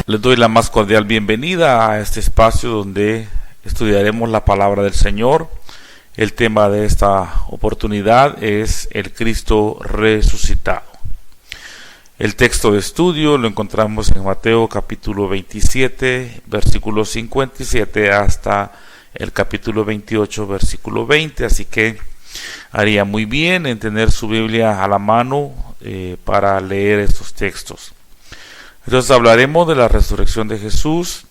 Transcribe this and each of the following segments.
Les doy la más cordial bienvenida a este espacio donde estudiaremos la palabra del Señor. El tema de esta oportunidad es el Cristo resucitado. El texto de estudio lo encontramos en Mateo capítulo 27, versículo 57 hasta el capítulo 28, versículo 20. Así que haría muy bien en tener su Biblia a la mano para leer estos textos. Entonces hablaremos de la resurrección de Jesús.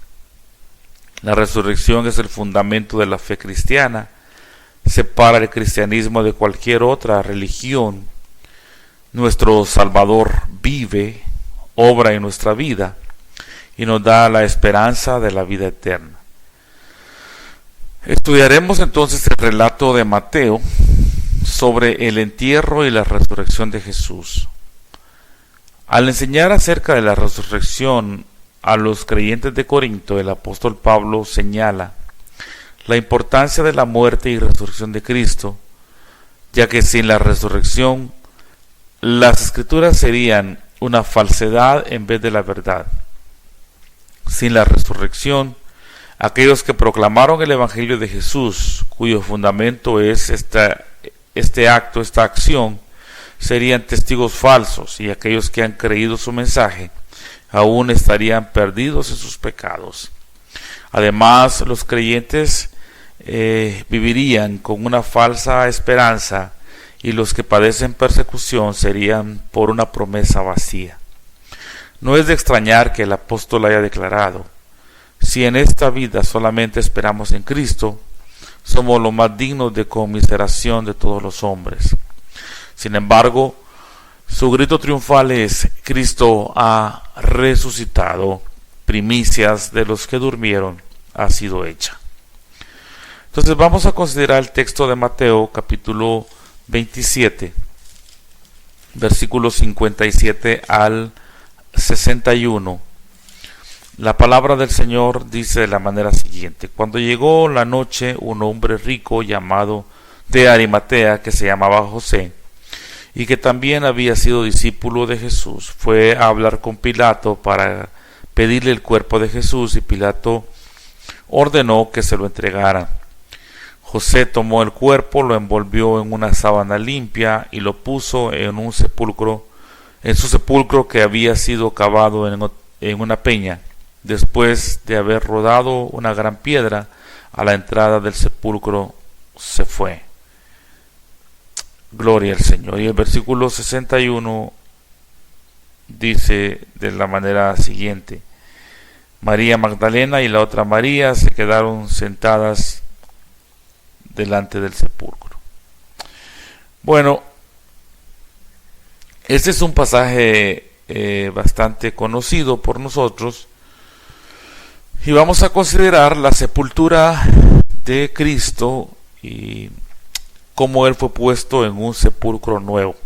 La resurrección es el fundamento de la fe cristiana. Separa el cristianismo de cualquier otra religión. Nuestro Salvador vive, obra en nuestra vida y nos da la esperanza de la vida eterna. Estudiaremos entonces el relato de Mateo sobre el entierro y la resurrección de Jesús. Al enseñar acerca de la resurrección a los creyentes de Corinto, el apóstol Pablo señala la importancia de la muerte y resurrección de Cristo, ya que sin la resurrección las escrituras serían una falsedad en vez de la verdad. Sin la resurrección, aquellos que proclamaron el Evangelio de Jesús, cuyo fundamento es esta acción, serían testigos falsos, y aquellos que han creído su mensaje aún estarían perdidos en sus pecados. Además, los creyentes vivirían con una falsa esperanza, y los que padecen persecución serían por una promesa vacía. No es de extrañar que el apóstol haya declarado: si en esta vida solamente esperamos en Cristo, somos los más dignos de conmiseración de todos los hombres. Sin embargo, su grito triunfal es: Cristo ha resucitado, primicias de los que durmieron ha sido hecha. Entonces vamos a considerar el texto de Mateo capítulo 27, versículos 57 al 61. La palabra del Señor dice de la manera siguiente: Cuando llegó la noche, un hombre rico llamado de Arimatea, que se llamaba José, y que también había sido discípulo de Jesús, fue a hablar con Pilato para pedirle el cuerpo de Jesús, y Pilato ordenó que se lo entregaran. José tomó el cuerpo, lo envolvió en una sábana limpia y lo puso en su sepulcro que había sido cavado en una peña, después de haber rodado una gran piedra a la entrada del sepulcro. Se fue. Gloria al Señor. Y el versículo 61 dice de la manera siguiente: María Magdalena y la otra María se quedaron sentadas delante del sepulcro. Bueno, este es un pasaje bastante conocido por nosotros, y vamos a considerar la sepultura de Cristo y cómo Él fue puesto en un sepulcro nuevo.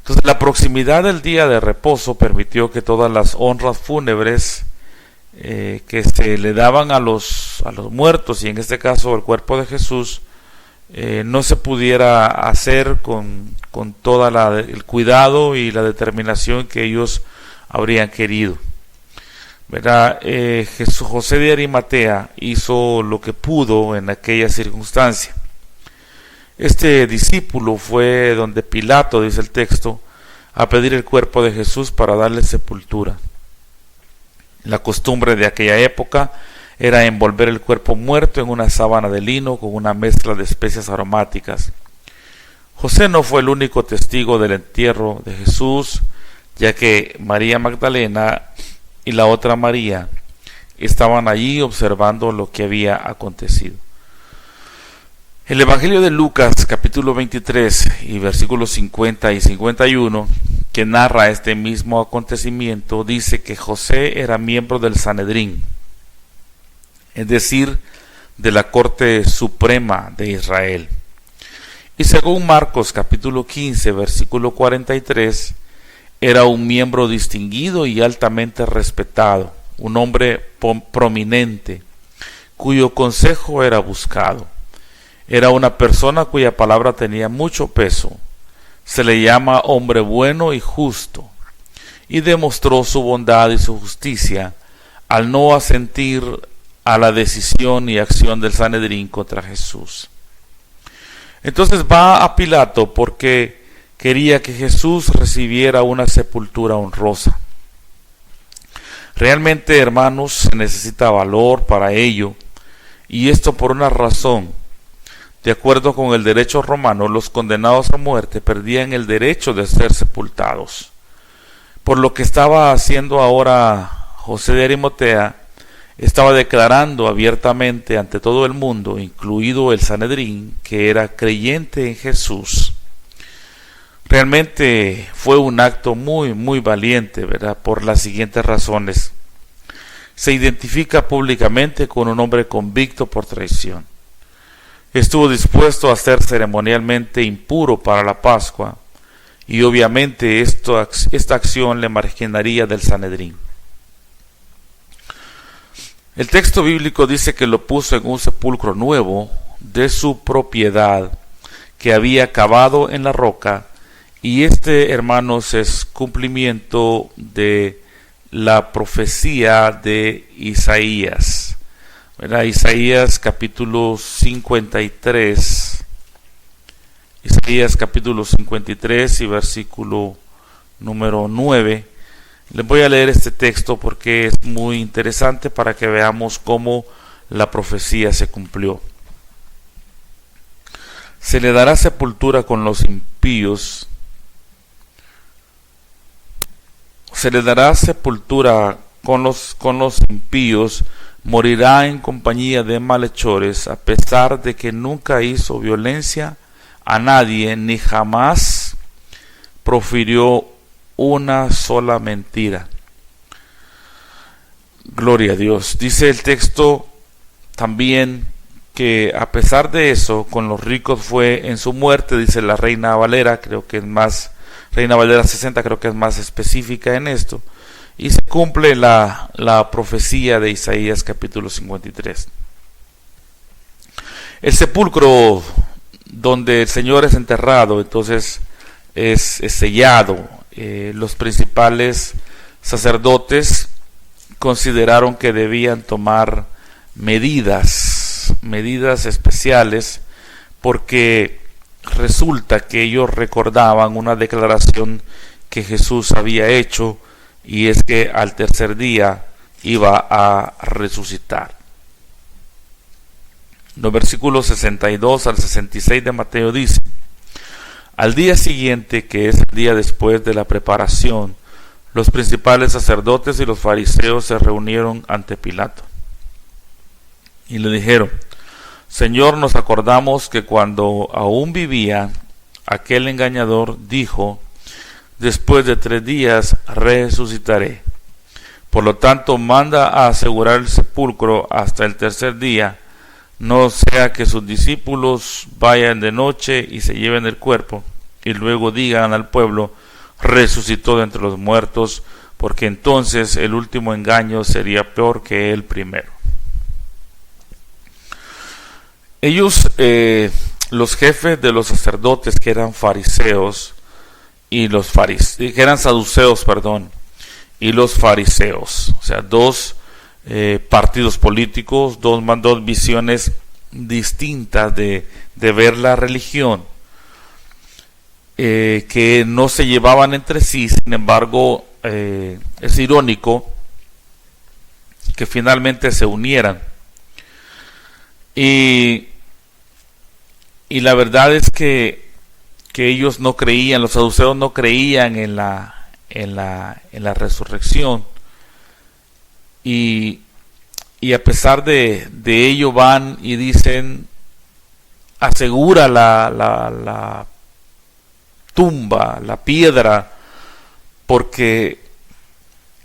Entonces, la proximidad del día de reposo permitió que todas las honras fúnebres que se le daban a los muertos, y en este caso el cuerpo de Jesús, no se pudiera hacer con todo el cuidado y la determinación que ellos habrían querido. ¿Verdad? José de Arimatea hizo lo que pudo en aquella circunstancia. Este discípulo fue donde Pilato, dice el texto, a pedir el cuerpo de Jesús para darle sepultura. La costumbre de aquella época era envolver el cuerpo muerto en una sábana de lino con una mezcla de especias aromáticas. José no fue el único testigo del entierro de Jesús, ya que María Magdalena y la otra María estaban allí observando lo que había acontecido. El Evangelio de Lucas capítulo 23 y versículos 50 y 51, que narra este mismo acontecimiento, dice que José era miembro del Sanedrín, es decir, de la Corte Suprema de Israel. Y según Marcos capítulo 15 versículo 43, era un miembro distinguido y altamente respetado, un hombre prominente, cuyo consejo era buscado. Era una persona cuya palabra tenía mucho peso. Se le llama hombre bueno y justo, y demostró su bondad y su justicia al no asentir a la decisión y acción del Sanedrín contra Jesús. Entonces va a Pilato porque quería que Jesús recibiera una sepultura honrosa. Realmente, hermanos, se necesita valor para ello, y esto por una razón. De acuerdo con el derecho romano, los condenados a muerte perdían el derecho de ser sepultados. Por lo que estaba haciendo ahora José de Arimatea, estaba declarando abiertamente ante todo el mundo, incluido el Sanedrín, que era creyente en Jesús. Realmente fue un acto muy valiente, ¿verdad? Por las siguientes razones. Se identifica públicamente con un hombre convicto por traición. Estuvo dispuesto a ser ceremonialmente impuro para la Pascua, y obviamente esta acción le marginaría del Sanedrín. El texto bíblico dice que lo puso en un sepulcro nuevo de su propiedad, que había cavado en la roca, y hermanos, es cumplimiento de la profecía de Isaías. ¿Verdad? Isaías capítulo 53. Isaías capítulo 53 y versículo número 9. Les voy a leer este texto porque es muy interesante para que veamos cómo la profecía se cumplió. Se le dará sepultura con los impíos. Se le dará sepultura con los impíos, morirá en compañía de malhechores, a pesar de que nunca hizo violencia a nadie, ni jamás profirió una sola mentira. Gloria a Dios. Dice el texto también que a pesar de eso, con los ricos fue en su muerte, dice la Reina Valera, creo que es más, Reina Valera 60, creo que es más específica en esto, y se cumple la profecía de Isaías capítulo 53. El sepulcro donde el Señor es enterrado, entonces es sellado. Los principales sacerdotes consideraron que debían tomar medidas especiales, porque resulta que ellos recordaban una declaración que Jesús había hecho, y es que al tercer día iba a resucitar. Los versículos 62 al 66 de Mateo dicen: al día siguiente, que es el día después de la preparación, los principales sacerdotes y los fariseos se reunieron ante Pilato y le dijeron: Señor, nos acordamos que cuando aún vivía, aquel engañador dijo: después de 3 días resucitaré. Por lo tanto, manda a asegurar el sepulcro hasta el tercer día, no sea que sus discípulos vayan de noche y se lleven el cuerpo, y luego digan al pueblo: resucitó de entre los muertos, porque entonces el último engaño sería peor que el primero. Ellos, los jefes de los sacerdotes, que eran fariseos, y que eran saduceos, y los fariseos, o sea, dos partidos políticos, dos visiones distintas de ver la religión, que no se llevaban entre sí. Sin embargo, es irónico que finalmente se unieran, y la verdad es que ellos no creían, los saduceos no creían en la resurrección, y a pesar de ello van y dicen: asegura la tumba, la piedra, porque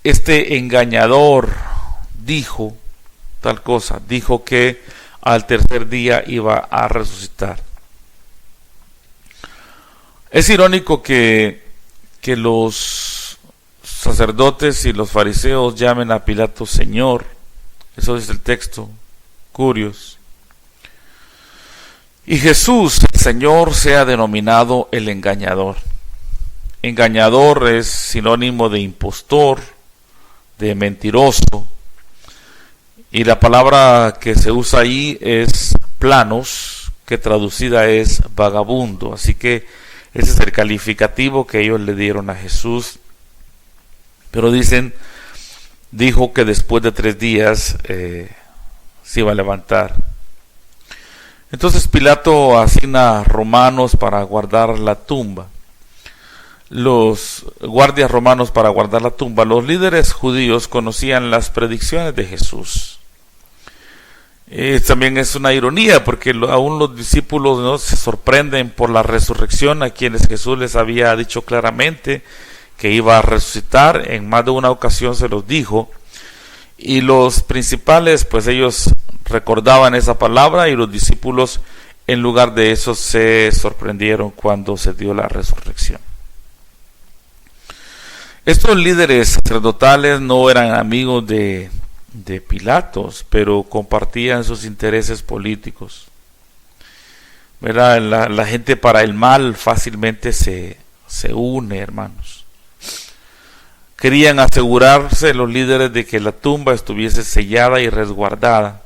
este engañador dijo tal cosa, dijo que al tercer día iba a resucitar. Es irónico que los sacerdotes y los fariseos llamen a Pilato Señor. Eso dice el texto. Curios. Y Jesús, el Señor, sea denominado el engañador. engañador es sinónimo de impostor, de mentiroso, y la palabra que se usa ahí es planos, que traducida es vagabundo. Así que ese es el calificativo que ellos le dieron a Jesús. Pero dijo que después de 3 días se iba a levantar. Entonces Pilato asigna romanos para guardar la tumba. Los guardias romanos para guardar la tumba. Los líderes judíos conocían las predicciones de Jesús. También es una ironía porque aún los discípulos no se sorprenden por la resurrección, a quienes Jesús les había dicho claramente que iba a resucitar. En más de una ocasión se los dijo, y los principales pues ellos recordaban esa palabra, y los discípulos en lugar de eso se sorprendieron cuando se dio la resurrección. Estos líderes sacerdotales no eran amigos de Pilatos, pero compartían sus intereses políticos. ¿Verdad? La gente para el mal fácilmente se une, hermanos. Querían asegurarse los líderes de que la tumba estuviese sellada y resguardada,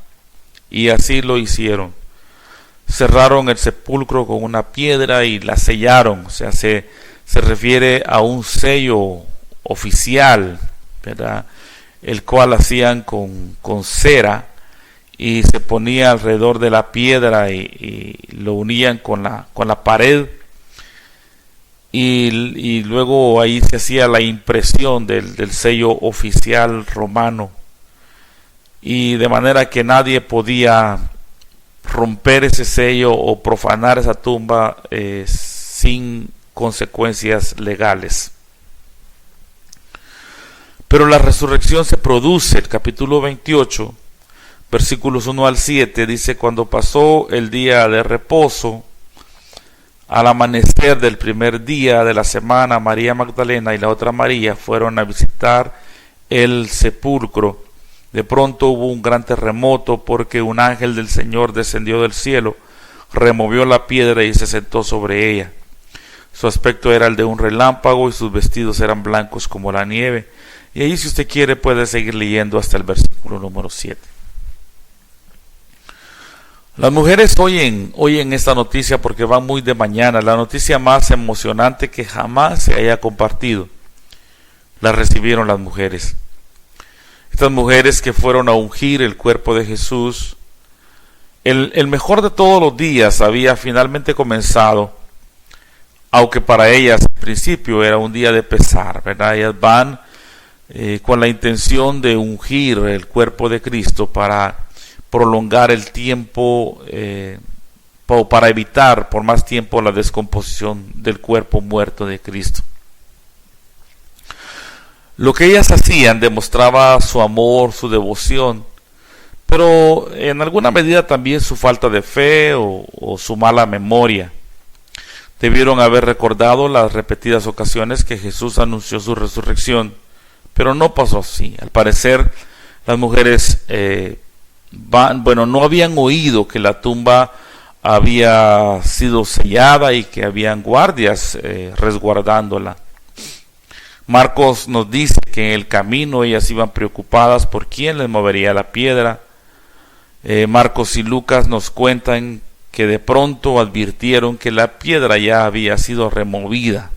y así lo hicieron. Cerraron el sepulcro con una piedra y la sellaron. O sea, se refiere a un sello oficial, ¿verdad?, el cual hacían con cera y se ponía alrededor de la piedra y lo unían con la pared, y luego ahí se hacía la impresión del sello oficial romano, y de manera que nadie podía romper ese sello o profanar esa tumba sin consecuencias legales. Pero la resurrección se produce. El capítulo 28, versículos 1 al 7, dice: cuando pasó el día de reposo, al amanecer del primer día de la semana, María Magdalena y la otra María fueron a visitar el sepulcro. De pronto hubo un gran terremoto, porque un ángel del Señor descendió del cielo, removió la piedra y se sentó sobre ella. Su aspecto era el de un relámpago y sus vestidos eran blancos como la nieve. Y ahí, si usted quiere, puede seguir leyendo hasta el versículo número 7. Las mujeres oyen esta noticia porque van muy de mañana. La noticia más emocionante que jamás se haya compartido la recibieron las mujeres. Estas mujeres que fueron a ungir el cuerpo de Jesús. El mejor de todos los días había finalmente comenzado, aunque para ellas al principio era un día de pesar, ¿verdad? Ellas van con la intención de ungir el cuerpo de Cristo para prolongar el tiempo, para evitar por más tiempo la descomposición del cuerpo muerto de Cristo. Lo que ellas hacían demostraba su amor, su devoción, pero en alguna medida también su falta de fe o su mala memoria. Debieron haber recordado las repetidas ocasiones que Jesús anunció su resurrección, pero no pasó así. Al parecer, las mujeres no habían oído que la tumba había sido sellada y que habían guardias resguardándola. Marcos nos dice que en el camino ellas iban preocupadas por quién les movería la piedra. Marcos y Lucas nos cuentan que de pronto advirtieron que la piedra ya había sido removida.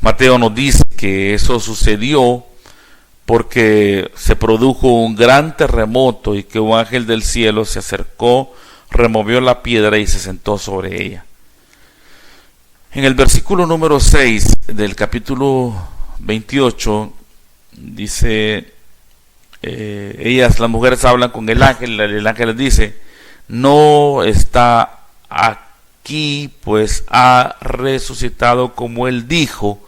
Mateo nos dice que eso sucedió porque se produjo un gran terremoto y que un ángel del cielo se acercó, removió la piedra y se sentó sobre ella. En el versículo número 6 del capítulo 28 dice, las mujeres hablan con el ángel les dice: no está aquí, pues ha resucitado como él dijo.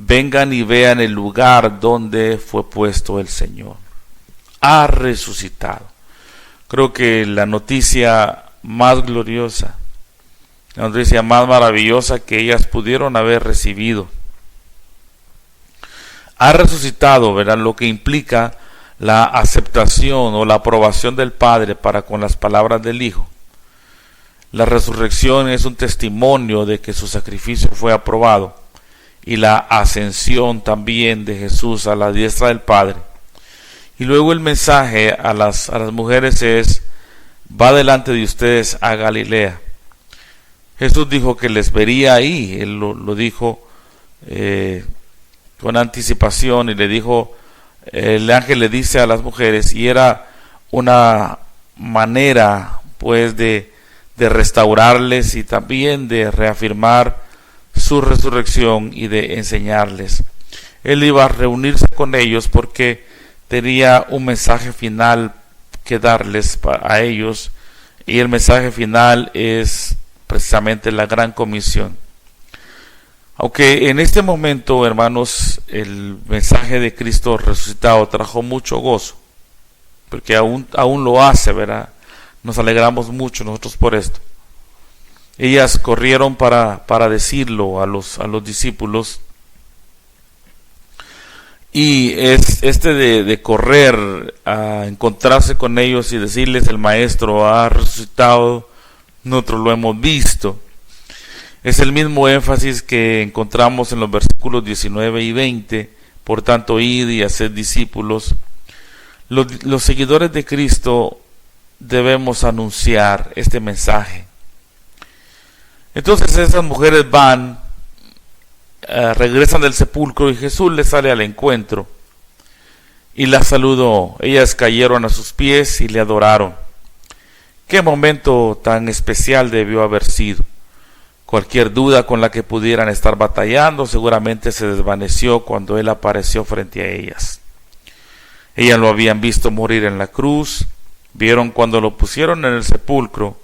Vengan y vean el lugar donde fue puesto el Señor. Ha resucitado. Creo que la noticia más gloriosa, la noticia más maravillosa que ellas pudieron haber recibido. Ha resucitado, ¿verdad? Lo que implica la aceptación o la aprobación del Padre para con las palabras del Hijo. La resurrección es un testimonio de que su sacrificio fue aprobado, y la ascensión también de Jesús a la diestra del Padre. Y luego el mensaje a las mujeres es: va delante de ustedes a Galilea. Jesús dijo que les vería ahí. Él lo dijo con anticipación, y le dijo, el ángel le dice a las mujeres, y era una manera pues de restaurarles y también de reafirmar su resurrección y de enseñarles. Él iba a reunirse con ellos porque tenía un mensaje final que darles a ellos, y el mensaje final es precisamente la gran comisión. Aunque en este momento, hermanos, el mensaje de Cristo resucitado trajo mucho gozo, porque aún lo hace, ¿verdad? Nos alegramos mucho nosotros por esto. Ellas corrieron para decirlo a los discípulos, y es de correr a encontrarse con ellos y decirles: el Maestro ha resucitado, nosotros lo hemos visto. Es el mismo énfasis que encontramos en los versículos 19 y 20. Por tanto, id y haced discípulos. Los seguidores de Cristo debemos anunciar este mensaje. Entonces esas mujeres van, regresan del sepulcro, y Jesús les sale al encuentro y las saludó. Ellas cayeron a sus pies y le adoraron. Qué momento tan especial debió haber sido. Cualquier duda con la que pudieran estar batallando seguramente se desvaneció cuando Él apareció frente a ellas. Ellas lo habían visto morir en la cruz, vieron cuando lo pusieron en el sepulcro,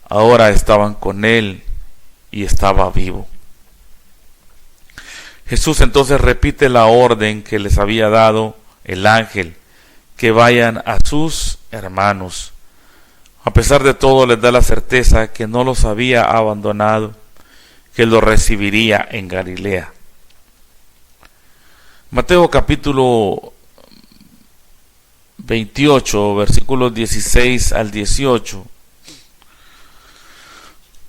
ahora estaban con Él y estaba vivo. Jesús entonces repite la orden que les había dado el ángel, que vayan a sus hermanos. A pesar de todo, les da la certeza que no los había abandonado, que los recibiría en Galilea. Mateo capítulo 28, versículos 16 al 18,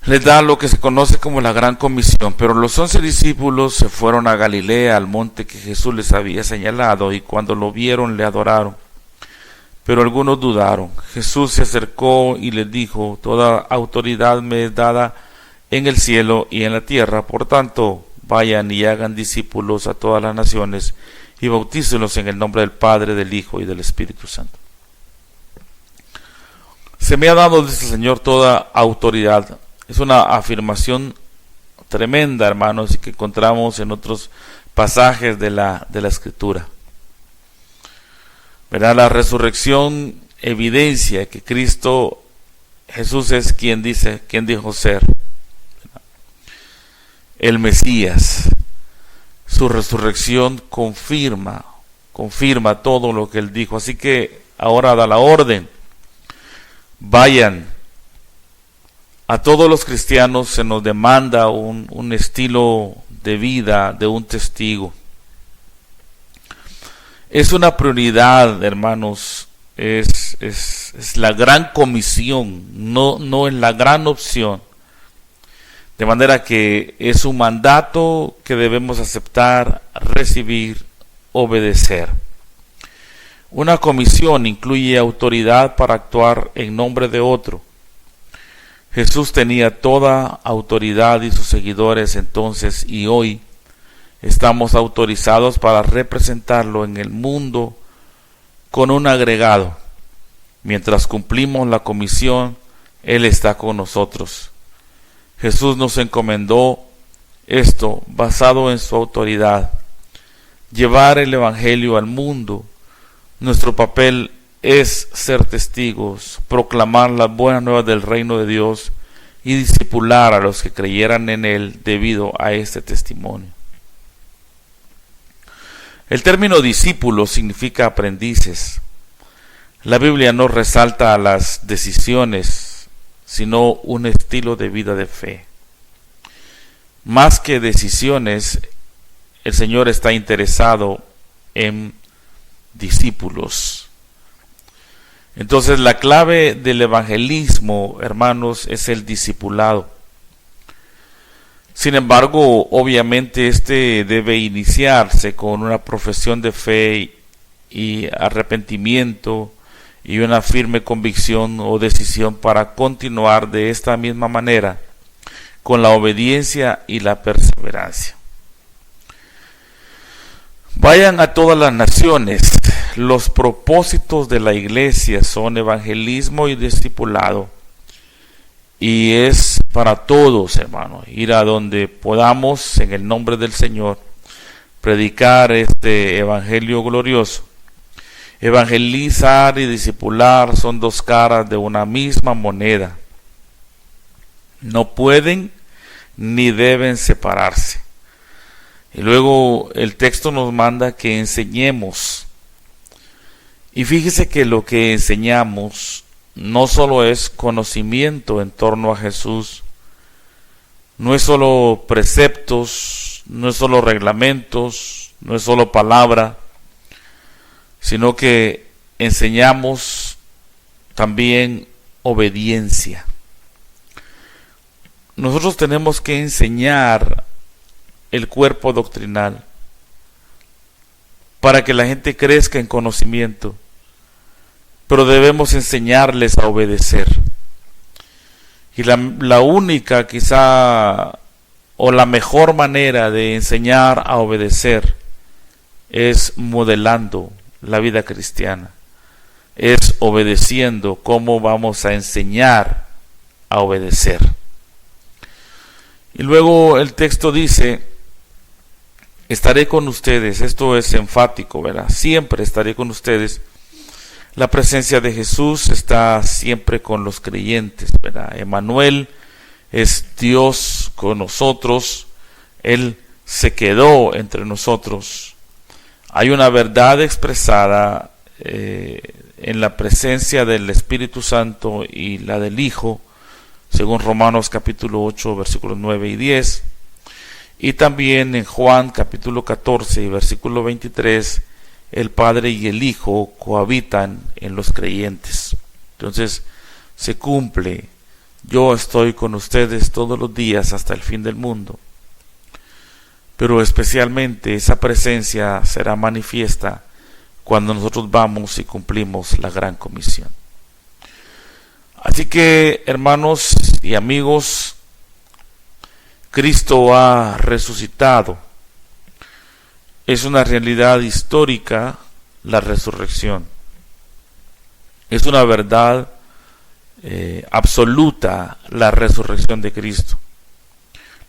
les da lo que se conoce como la gran comisión. Pero los 11 discípulos se fueron a Galilea, al monte que Jesús les había señalado, y cuando lo vieron le adoraron. Pero algunos dudaron. Jesús se acercó y les dijo: toda autoridad me es dada en el cielo y en la tierra. Por tanto, vayan y hagan discípulos a todas las naciones, y bautícenlos en el nombre del Padre, del Hijo y del Espíritu Santo. Se me ha dado, dice el Señor, toda autoridad. Es una afirmación tremenda, hermanos, y que encontramos en otros pasajes de la Escritura. ¿Verdad? La resurrección evidencia que Jesús es quien dijo ser el Mesías. Su resurrección confirma todo lo que Él dijo. Así que ahora da la orden: vayan. A todos los cristianos se nos demanda un estilo de vida de un testigo. Es una prioridad, hermanos. Es la gran comisión, no es la gran opción. De manera que es un mandato que debemos aceptar, recibir, obedecer. Una comisión incluye autoridad para actuar en nombre de otro. Jesús tenía toda autoridad, y sus seguidores entonces y hoy estamos autorizados para representarlo en el mundo con un agregado. Mientras cumplimos la comisión, Él está con nosotros. Jesús nos encomendó esto basado en su autoridad: llevar el Evangelio al mundo. Nuestro papel es ser testigos, proclamar las buenas nuevas del reino de Dios y discipular a los que creyeran en Él debido a este testimonio. El término discípulo significa aprendices. La Biblia no resalta las decisiones, sino un estilo de vida de fe. Más que decisiones, el Señor está interesado en discípulos. Entonces la clave del evangelismo, hermanos, es el discipulado. Sin embargo, obviamente este debe iniciarse con una profesión de fe y arrepentimiento y una firme convicción o decisión para continuar de esta misma manera con la obediencia y la perseverancia. Vayan a todas las naciones. Los propósitos de la iglesia son evangelismo y discipulado. Y es para todos, hermanos, ir a donde podamos en el nombre del Señor, predicar este evangelio glorioso. Evangelizar y discipular son dos caras de una misma moneda. No pueden ni deben separarse. Y luego el texto nos manda que enseñemos. Y fíjese que lo que enseñamos no solo es conocimiento en torno a Jesús, no es solo preceptos, no es solo reglamentos, no es solo palabra, sino que enseñamos también obediencia. Nosotros tenemos que enseñar el cuerpo doctrinal para que la gente crezca en conocimiento, pero debemos enseñarles a obedecer. Y la única quizá o la mejor manera de enseñar a obedecer es modelando la vida cristiana, es obedeciendo. Cómo vamos a enseñar a obedecer. Y luego el texto dice: estaré con ustedes. Esto es enfático, ¿verdad? Siempre estaré con ustedes. La presencia de Jesús está siempre con los creyentes, ¿verdad? Emmanuel es Dios con nosotros. Él se quedó entre nosotros. Hay una verdad expresada en la presencia del Espíritu Santo y la del Hijo, según Romanos capítulo 8, versículos 9 y 10. Y también en Juan capítulo 14 y versículo 23, el Padre y el Hijo cohabitan en los creyentes. Entonces se cumple: yo estoy con ustedes todos los días hasta el fin del mundo. Pero especialmente esa presencia será manifiesta cuando nosotros vamos y cumplimos la gran comisión. Así que, hermanos y amigos, Cristo ha resucitado. Es una realidad histórica la resurrección. Es una verdad absoluta la resurrección de Cristo.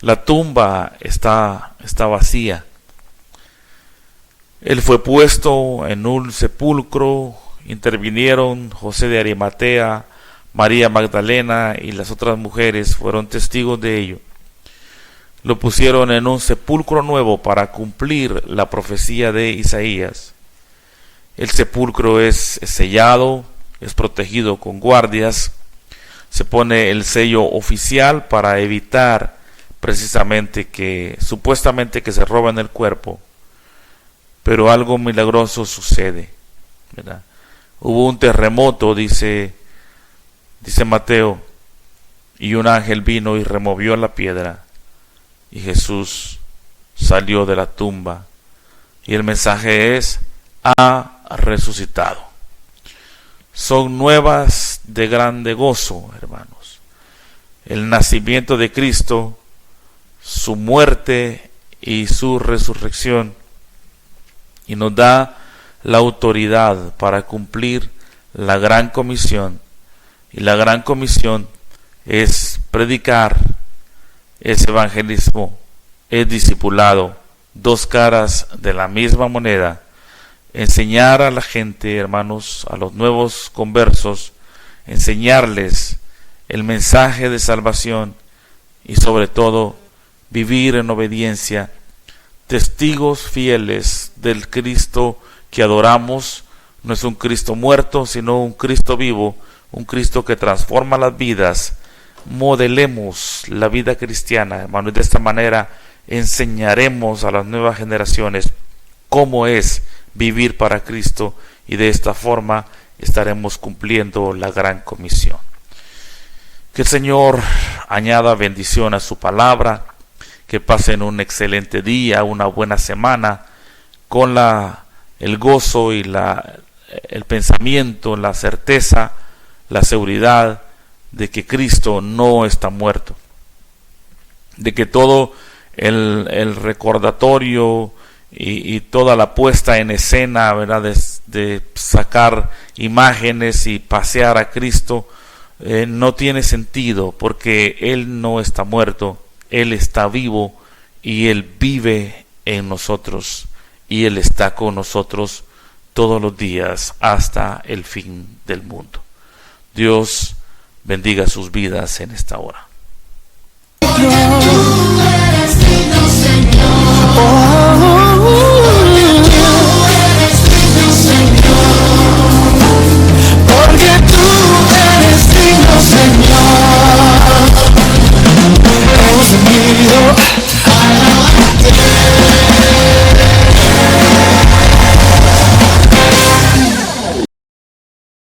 La tumba está vacía. Él fue puesto en un sepulcro. Intervinieron José de Arimatea, María Magdalena y las otras mujeres fueron testigos de ello. Lo pusieron en un sepulcro nuevo para cumplir la profecía de Isaías. El sepulcro es sellado, es protegido con guardias. Se pone el sello oficial para evitar precisamente que supuestamente que se roben el cuerpo. Pero algo milagroso sucede, ¿verdad? Hubo un terremoto, dice Mateo, y un ángel vino y removió la piedra, y Jesús salió de la tumba. Y el mensaje es: ha resucitado. Son nuevas de grande gozo, hermanos. El nacimiento de Cristo, su muerte y su resurrección, y nos da la autoridad para cumplir la gran comisión. Y la gran comisión es predicar, es evangelismo, es discipulado, dos caras de la misma moneda. Enseñar a la gente, hermanos, a los nuevos conversos, enseñarles el mensaje de salvación y sobre todo vivir en obediencia, testigos fieles del Cristo que adoramos. No es un Cristo muerto, sino un Cristo vivo, un Cristo que transforma las vidas. Modelemos la vida cristiana, hermanos, y de esta manera enseñaremos a las nuevas generaciones cómo es vivir para Cristo, y de esta forma estaremos cumpliendo la gran comisión. Que el Señor añada bendición a su palabra, que pasen un excelente día, una buena semana, con el gozo y el pensamiento, la certeza, la seguridad de que Cristo no está muerto, de que todo el recordatorio y toda la puesta en escena, ¿verdad?, de sacar imágenes y pasear a Cristo, no tiene sentido, porque Él no está muerto, Él está vivo y Él vive en nosotros y Él está con nosotros todos los días hasta el fin del mundo. Dios bendiga sus vidas en esta hora.